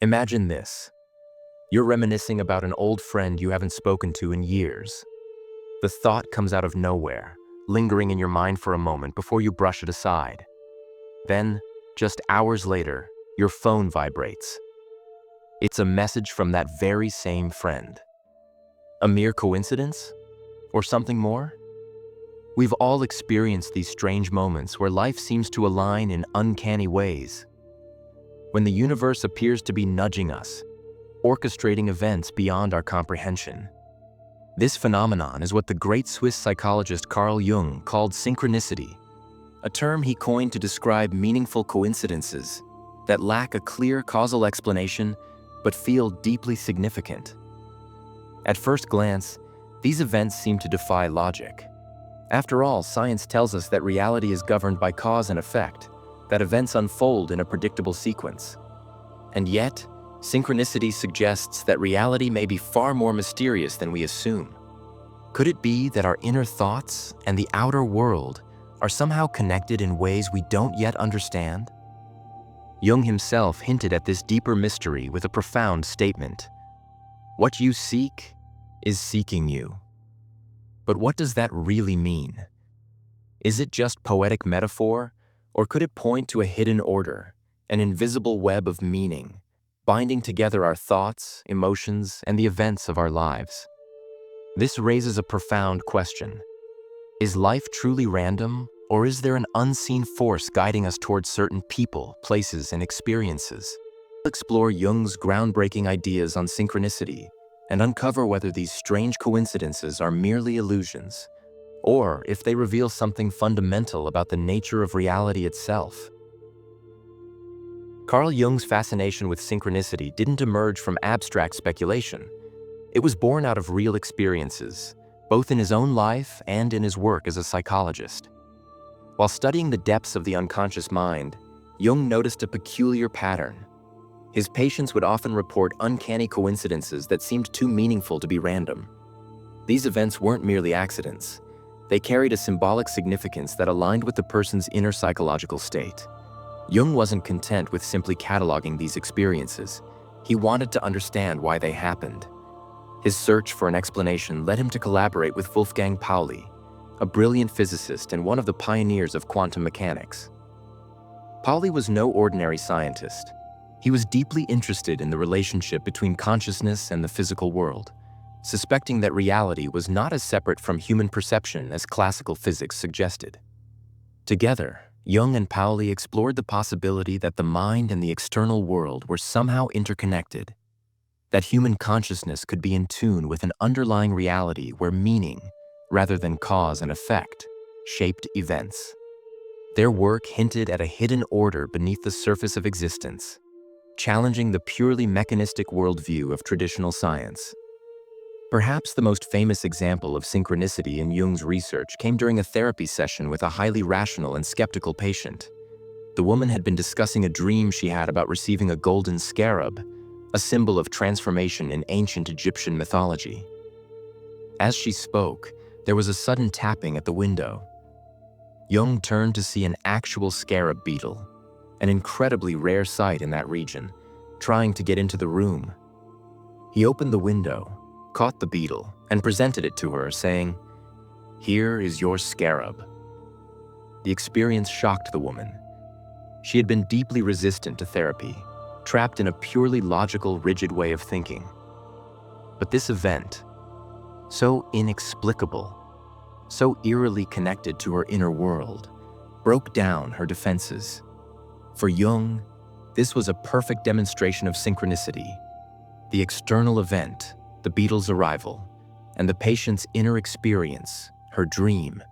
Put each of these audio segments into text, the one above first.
Imagine this. You're reminiscing about an old friend you haven't spoken to in years. The thought comes out of nowhere, lingering in your mind for a moment before you brush it aside. Then, just hours later, your phone vibrates. It's a message from that very same friend. A mere coincidence? Or something more? We've all experienced these strange moments where life seems to align in uncanny ways. When the universe appears to be nudging us, orchestrating events beyond our comprehension. This phenomenon is what the great Swiss psychologist Carl Jung called synchronicity, a term he coined to describe meaningful coincidences that lack a clear causal explanation but feel deeply significant. At first glance, these events seem to defy logic. After all, science tells us that reality is governed by cause and effect, that events unfold in a predictable sequence. And yet, synchronicity suggests that reality may be far more mysterious than we assume. Could it be that our inner thoughts and the outer world are somehow connected in ways we don't yet understand? Jung himself hinted at this deeper mystery with a profound statement. What you seek is seeking you. But what does that really mean? Is it just poetic metaphor, or could it point to a hidden order, an invisible web of meaning, binding together our thoughts, emotions, and the events of our lives? This raises a profound question. Is life truly random, or is there an unseen force guiding us towards certain people, places, and experiences? We'll explore Jung's groundbreaking ideas on synchronicity and uncover whether these strange coincidences are merely illusions, or if they reveal something fundamental about the nature of reality itself. Carl Jung's fascination with synchronicity didn't emerge from abstract speculation. It was born out of real experiences, both in his own life and in his work as a psychologist. While studying the depths of the unconscious mind, Jung noticed a peculiar pattern. His patients would often report uncanny coincidences that seemed too meaningful to be random. These events weren't merely accidents. They carried a symbolic significance that aligned with the person's inner psychological state. Jung wasn't content with simply cataloging these experiences. He wanted to understand why they happened. His search for an explanation led him to collaborate with Wolfgang Pauli, a brilliant physicist and one of the pioneers of quantum mechanics. Pauli was no ordinary scientist. He was deeply interested in the relationship between consciousness and the physical world, suspecting that reality was not as separate from human perception as classical physics suggested. Together, Jung and Pauli explored the possibility that the mind and the external world were somehow interconnected, that human consciousness could be in tune with an underlying reality where meaning, rather than cause and effect, shaped events. Their work hinted at a hidden order beneath the surface of existence, challenging the purely mechanistic worldview of traditional science. Perhaps the most famous example of synchronicity in Jung's research came during a therapy session with a highly rational and skeptical patient. The woman had been discussing a dream she had about receiving a golden scarab, a symbol of transformation in ancient Egyptian mythology. As she spoke, there was a sudden tapping at the window. Jung turned to see an actual scarab beetle, an incredibly rare sight in that region, trying to get into the room. He opened the window, caught the beetle, and presented it to her, saying, "Here is your scarab." The experience shocked the woman. She had been deeply resistant to therapy, trapped in a purely logical, rigid way of thinking. But this event, so inexplicable, so eerily connected to her inner world, broke down her defenses. For Jung, this was a perfect demonstration of synchronicity. The external event, the beetle's arrival, and the patient's inner experience, her dream,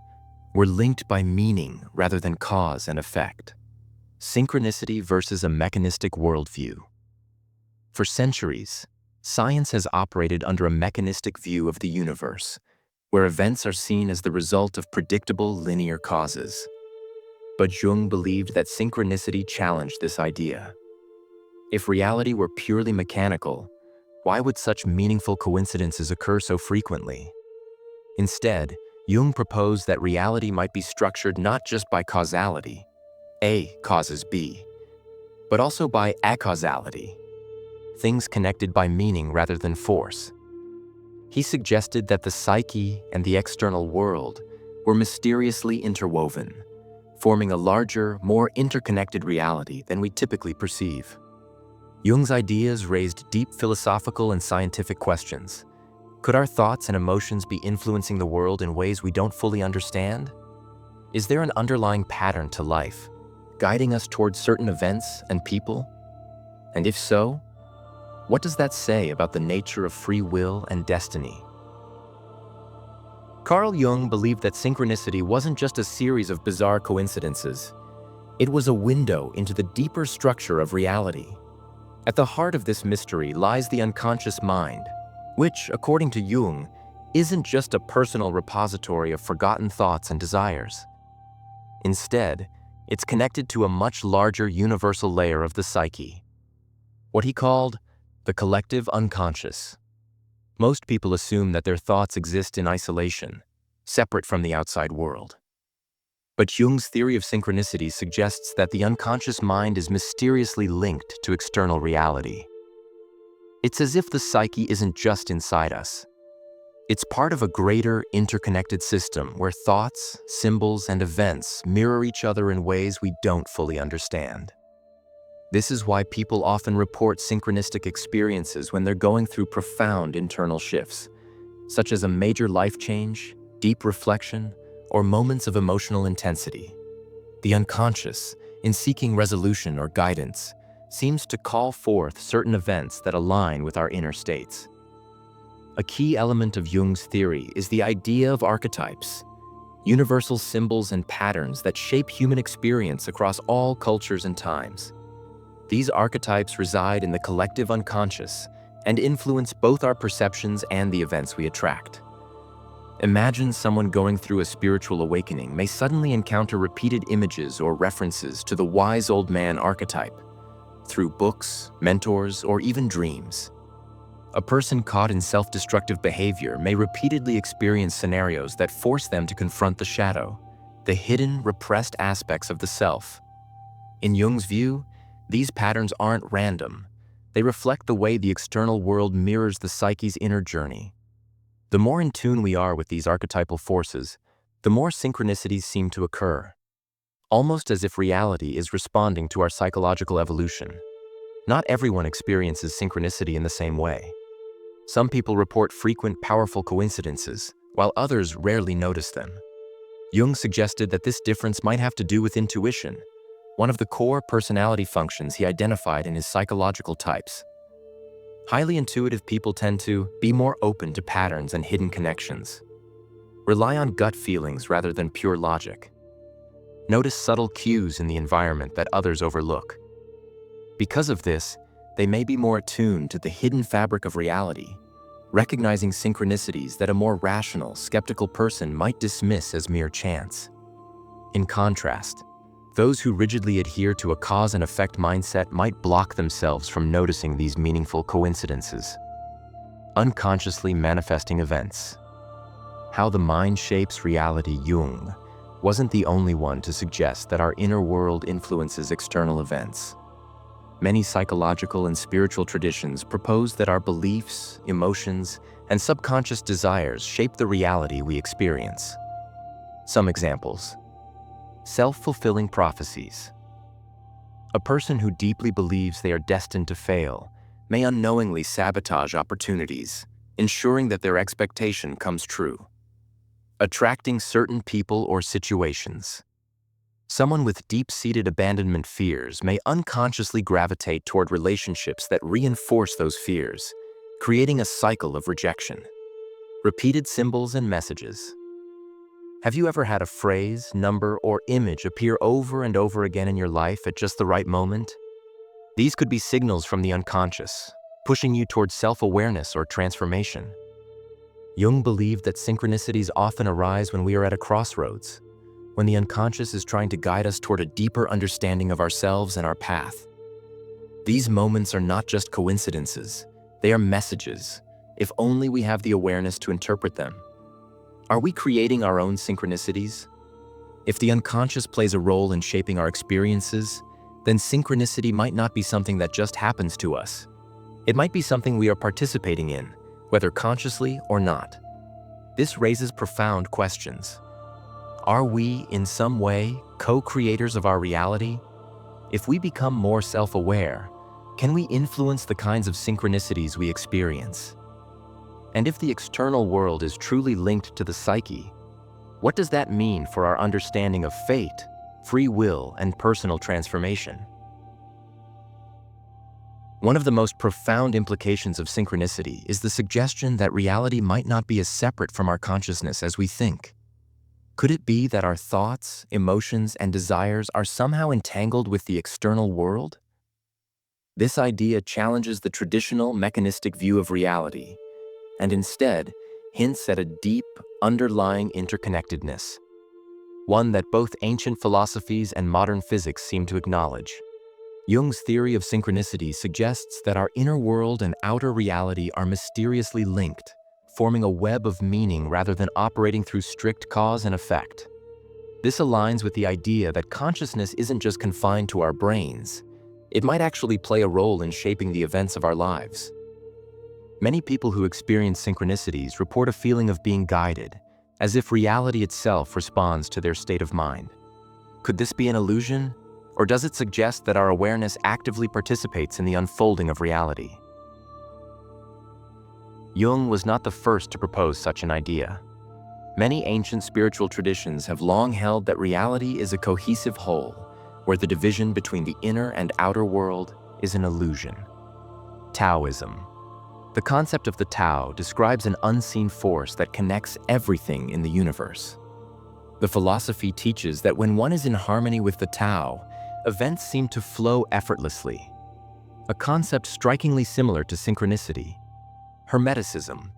were linked by meaning rather than cause and effect. Synchronicity versus a mechanistic worldview. For centuries, science has operated under a mechanistic view of the universe, where events are seen as the result of predictable linear causes. But Jung believed that synchronicity challenged this idea. If reality were purely mechanical, why would such meaningful coincidences occur so frequently? Instead, Jung proposed that reality might be structured not just by causality, A causes B, but also by acausality, things connected by meaning rather than force. He suggested that the psyche and the external world were mysteriously interwoven, forming a larger, more interconnected reality than we typically perceive. Jung's ideas raised deep philosophical and scientific questions. Could our thoughts and emotions be influencing the world in ways we don't fully understand? Is there an underlying pattern to life, guiding us towards certain events and people? And if so, what does that say about the nature of free will and destiny? Carl Jung believed that synchronicity wasn't just a series of bizarre coincidences. It was a window into the deeper structure of reality. At the heart of this mystery lies the unconscious mind, which, according to Jung, isn't just a personal repository of forgotten thoughts and desires. Instead, it's connected to a much larger universal layer of the psyche, what he called the collective unconscious. Most people assume that their thoughts exist in isolation, separate from the outside world. But Jung's theory of synchronicity suggests that the unconscious mind is mysteriously linked to external reality. It's as if the psyche isn't just inside us. It's part of a greater, interconnected system where thoughts, symbols, and events mirror each other in ways we don't fully understand. This is why people often report synchronistic experiences when they're going through profound internal shifts, such as a major life change, deep reflection, or moments of emotional intensity. The unconscious, in seeking resolution or guidance, seems to call forth certain events that align with our inner states. A key element of Jung's theory is the idea of archetypes, universal symbols and patterns that shape human experience across all cultures and times. These archetypes reside in the collective unconscious and influence both our perceptions and the events we attract. Imagine someone going through a spiritual awakening may suddenly encounter repeated images or references to the wise old man archetype through books, mentors, or even dreams. A person caught in self-destructive behavior may repeatedly experience scenarios that force them to confront the shadow, the hidden, repressed aspects of the self. In Jung's view, these patterns aren't random. They reflect the way the external world mirrors the psyche's inner journey. The more in tune we are with these archetypal forces, the more synchronicities seem to occur, almost as if reality is responding to our psychological evolution. Not everyone experiences synchronicity in the same way. Some people report frequent, powerful coincidences, while others rarely notice them. Jung suggested that this difference might have to do with intuition, one of the core personality functions he identified in his psychological types. Highly intuitive people tend to be more open to patterns and hidden connections, rely on gut feelings rather than pure logic, notice subtle cues in the environment that others overlook. Because of this, they may be more attuned to the hidden fabric of reality, recognizing synchronicities that a more rational, skeptical person might dismiss as mere chance. In contrast, those who rigidly adhere to a cause and effect mindset might block themselves from noticing these meaningful coincidences. Unconsciously manifesting events. How the mind shapes reality. Jung wasn't the only one to suggest that our inner world influences external events. Many psychological and spiritual traditions propose that our beliefs, emotions, and subconscious desires shape the reality we experience. Some examples. Self-fulfilling prophecies. A person who deeply believes they are destined to fail may unknowingly sabotage opportunities, ensuring that their expectation comes true. Attracting certain people or situations. Someone with deep-seated abandonment fears may unconsciously gravitate toward relationships that reinforce those fears, creating a cycle of rejection. Repeated symbols and messages. Have you ever had a phrase, number, or image appear over and over again in your life at just the right moment? These could be signals from the unconscious, pushing you towards self-awareness or transformation. Jung believed that synchronicities often arise when we are at a crossroads, when the unconscious is trying to guide us toward a deeper understanding of ourselves and our path. These moments are not just coincidences, they are messages, if only we have the awareness to interpret them. Are we creating our own synchronicities? If the unconscious plays a role in shaping our experiences, then synchronicity might not be something that just happens to us. It might be something we are participating in, whether consciously or not. This raises profound questions. Are we, in some way, co-creators of our reality? If we become more self-aware, can we influence the kinds of synchronicities we experience? And if the external world is truly linked to the psyche, what does that mean for our understanding of fate, free will, and personal transformation? One of the most profound implications of synchronicity is the suggestion that reality might not be as separate from our consciousness as we think. Could it be that our thoughts, emotions, and desires are somehow entangled with the external world? This idea challenges the traditional mechanistic view of reality, and instead hints at a deep, underlying interconnectedness, one that both ancient philosophies and modern physics seem to acknowledge. Jung's theory of synchronicity suggests that our inner world and outer reality are mysteriously linked, forming a web of meaning rather than operating through strict cause and effect. This aligns with the idea that consciousness isn't just confined to our brains. It might actually play a role in shaping the events of our lives. Many people who experience synchronicities report a feeling of being guided, as if reality itself responds to their state of mind. Could this be an illusion? Or does it suggest that our awareness actively participates in the unfolding of reality? Jung was not the first to propose such an idea. Many ancient spiritual traditions have long held that reality is a cohesive whole, where the division between the inner and outer world is an illusion. Taoism. The concept of the Tao describes an unseen force that connects everything in the universe. The philosophy teaches that when one is in harmony with the Tao, events seem to flow effortlessly, a concept strikingly similar to synchronicity. Hermeticism.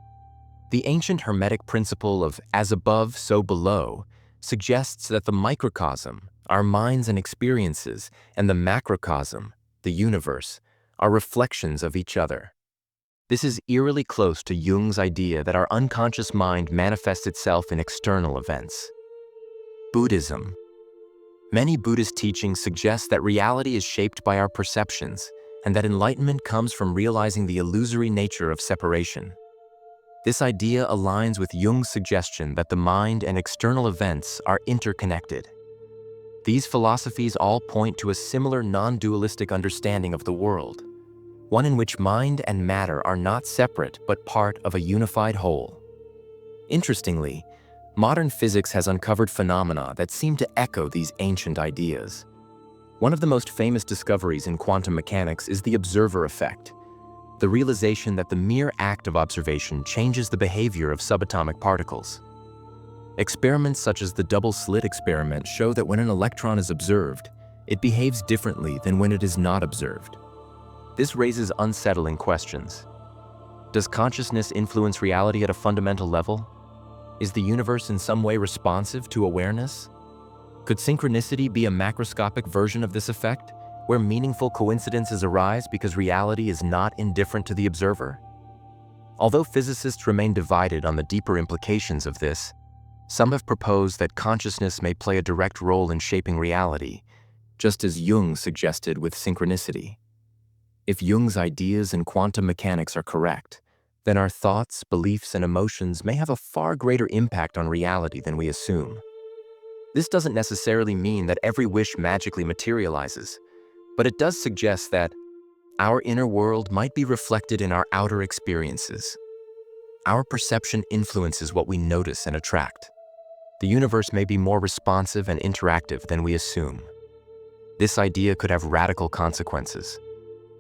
The ancient Hermetic principle of as above, so below suggests that the microcosm, our minds and experiences, and the macrocosm, the universe, are reflections of each other. This is eerily close to Jung's idea that our unconscious mind manifests itself in external events. Buddhism. Many Buddhist teachings suggest that reality is shaped by our perceptions, and that enlightenment comes from realizing the illusory nature of separation. This idea aligns with Jung's suggestion that the mind and external events are interconnected. These philosophies all point to a similar non-dualistic understanding of the world, one in which mind and matter are not separate but part of a unified whole. Interestingly, modern physics has uncovered phenomena that seem to echo these ancient ideas. One of the most famous discoveries in quantum mechanics is the observer effect, the realization that the mere act of observation changes the behavior of subatomic particles. Experiments such as the double-slit experiment show that when an electron is observed, it behaves differently than when it is not observed. This raises unsettling questions. Does consciousness influence reality at a fundamental level? Is the universe in some way responsive to awareness? Could synchronicity be a macroscopic version of this effect, where meaningful coincidences arise because reality is not indifferent to the observer? Although physicists remain divided on the deeper implications of this, some have proposed that consciousness may play a direct role in shaping reality, just as Jung suggested with synchronicity. If Jung's ideas in quantum mechanics are correct, then our thoughts, beliefs, and emotions may have a far greater impact on reality than we assume. This doesn't necessarily mean that every wish magically materializes, but it does suggest that our inner world might be reflected in our outer experiences. Our perception influences what we notice and attract. The universe may be more responsive and interactive than we assume. This idea could have radical consequences.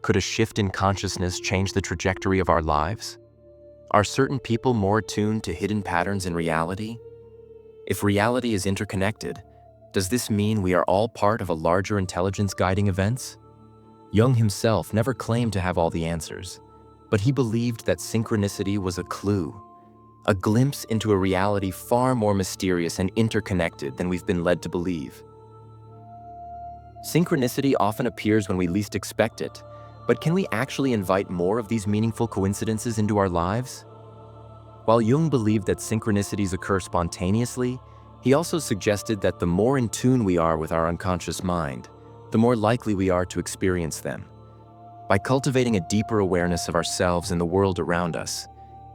Could a shift in consciousness change the trajectory of our lives? Are certain people more attuned to hidden patterns in reality? If reality is interconnected, does this mean we are all part of a larger intelligence guiding events? Jung himself never claimed to have all the answers, but he believed that synchronicity was a clue, a glimpse into a reality far more mysterious and interconnected than we've been led to believe. Synchronicity often appears when we least expect it, but can we actually invite more of these meaningful coincidences into our lives? While Jung believed that synchronicities occur spontaneously, he also suggested that the more in tune we are with our unconscious mind, the more likely we are to experience them. By cultivating a deeper awareness of ourselves and the world around us,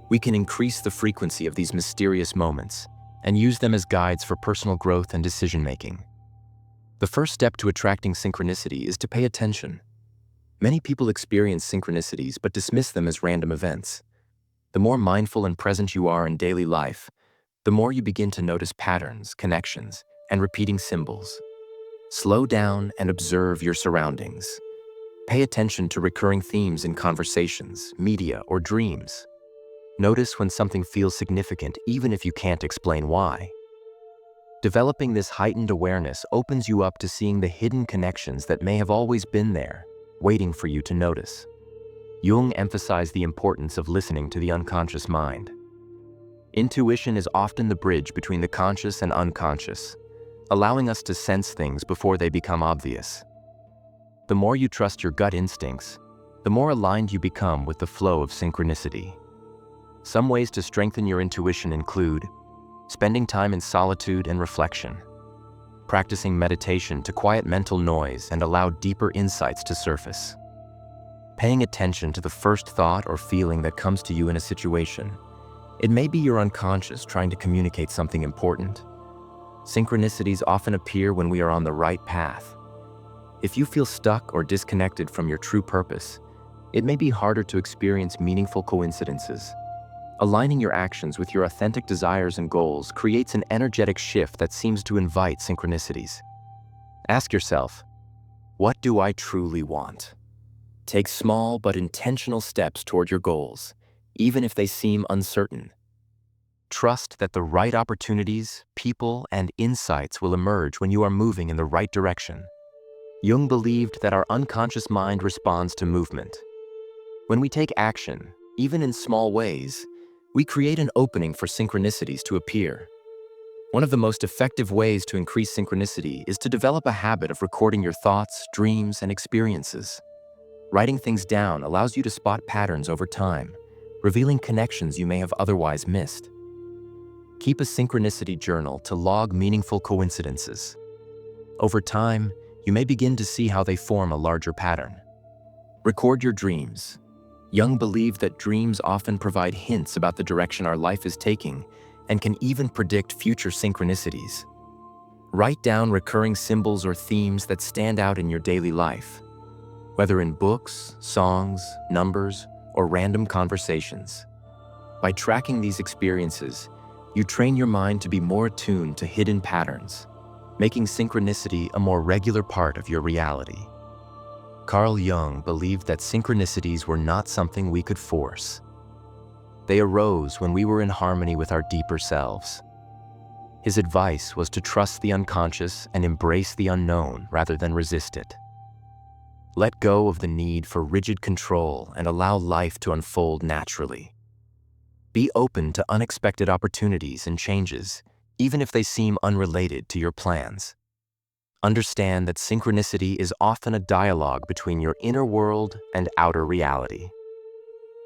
we can increase the frequency of these mysterious moments and use them as guides for personal growth and decision-making. The first step to attracting synchronicity is to pay attention. Many people experience synchronicities but dismiss them as random events. The more mindful and present you are in daily life, the more you begin to notice patterns, connections, and repeating symbols. Slow down and observe your surroundings. Pay attention to recurring themes in conversations, media, or dreams. Notice when something feels significant, even if you can't explain why. Developing this heightened awareness opens you up to seeing the hidden connections that may have always been there, waiting for you to notice. Jung emphasized the importance of listening to the unconscious mind. Intuition is often the bridge between the conscious and unconscious, allowing us to sense things before they become obvious. The more you trust your gut instincts, the more aligned you become with the flow of synchronicity. Some ways to strengthen your intuition include spending time in solitude and reflection, practicing meditation to quiet mental noise and allow deeper insights to surface, paying attention to the first thought or feeling that comes to you in a situation. It may be your unconscious trying to communicate something important. Synchronicities often appear when we are on the right path. If you feel stuck or disconnected from your true purpose, it may be harder to experience meaningful coincidences. Aligning your actions with your authentic desires and goals creates an energetic shift that seems to invite synchronicities. Ask yourself, what do I truly want? Take small but intentional steps toward your goals, even if they seem uncertain. Trust that the right opportunities, people, and insights will emerge when you are moving in the right direction. Jung believed that our unconscious mind responds to movement. When we take action, even in small ways, we create an opening for synchronicities to appear. One of the most effective ways to increase synchronicity is to develop a habit of recording your thoughts, dreams, and experiences. Writing things down allows you to spot patterns over time, revealing connections you may have otherwise missed. Keep a synchronicity journal to log meaningful coincidences. Over time, you may begin to see how they form a larger pattern. Record your dreams. Jung believed that dreams often provide hints about the direction our life is taking and can even predict future synchronicities. Write down recurring symbols or themes that stand out in your daily life, whether in books, songs, numbers, or random conversations. By tracking these experiences, you train your mind to be more attuned to hidden patterns, making synchronicity a more regular part of your reality. Carl Jung believed that synchronicities were not something we could force. They arose when we were in harmony with our deeper selves. His advice was to trust the unconscious and embrace the unknown rather than resist it. Let go of the need for rigid control and allow life to unfold naturally. Be open to unexpected opportunities and changes, even if they seem unrelated to your plans. Understand that synchronicity is often a dialogue between your inner world and outer reality.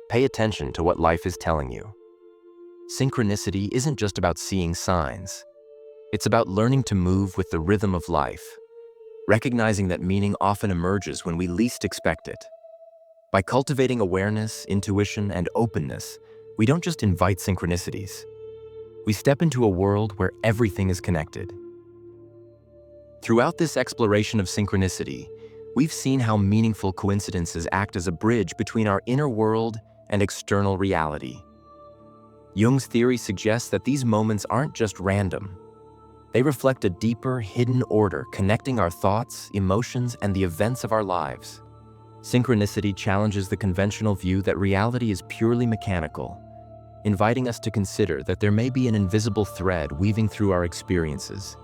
Pay attention to what life is telling you. Synchronicity isn't just about seeing signs. It's about learning to move with the rhythm of life, recognizing that meaning often emerges when we least expect it. By cultivating awareness, intuition, and openness, we don't just invite synchronicities. We step into a world where everything is connected. Throughout this exploration of synchronicity, we've seen how meaningful coincidences act as a bridge between our inner world and external reality. Jung's theory suggests that these moments aren't just random. They reflect a deeper, hidden order connecting our thoughts, emotions, and the events of our lives. Synchronicity challenges the conventional view that reality is purely mechanical, inviting us to consider that there may be an invisible thread weaving through our experiences,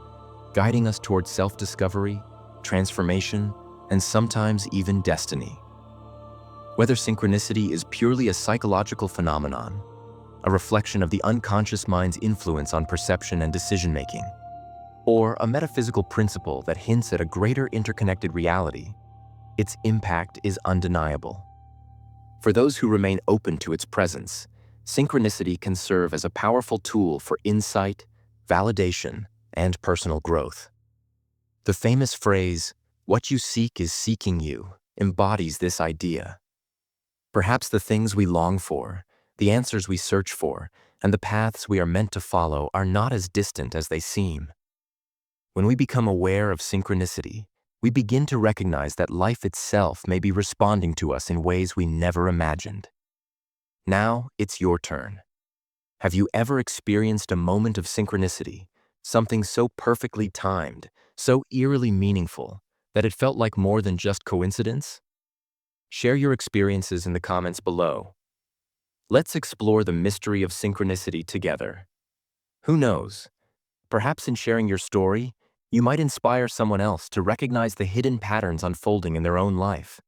guiding us towards self-discovery, transformation, and sometimes even destiny. Whether synchronicity is purely a psychological phenomenon, a reflection of the unconscious mind's influence on perception and decision-making, or a metaphysical principle that hints at a greater interconnected reality, its impact is undeniable. For those who remain open to its presence, synchronicity can serve as a powerful tool for insight, validation, and personal growth. The famous phrase, "What you seek is seeking you," embodies this idea. Perhaps the things we long for, the answers we search for, and the paths we are meant to follow are not as distant as they seem. When we become aware of synchronicity, we begin to recognize that life itself may be responding to us in ways we never imagined. Now, it's your turn. Have you ever experienced a moment of synchronicity, something so perfectly timed, so eerily meaningful, that it felt like more than just coincidence? Share your experiences in the comments below. Let's explore the mystery of synchronicity together. Who knows? Perhaps in sharing your story, you might inspire someone else to recognize the hidden patterns unfolding in their own life.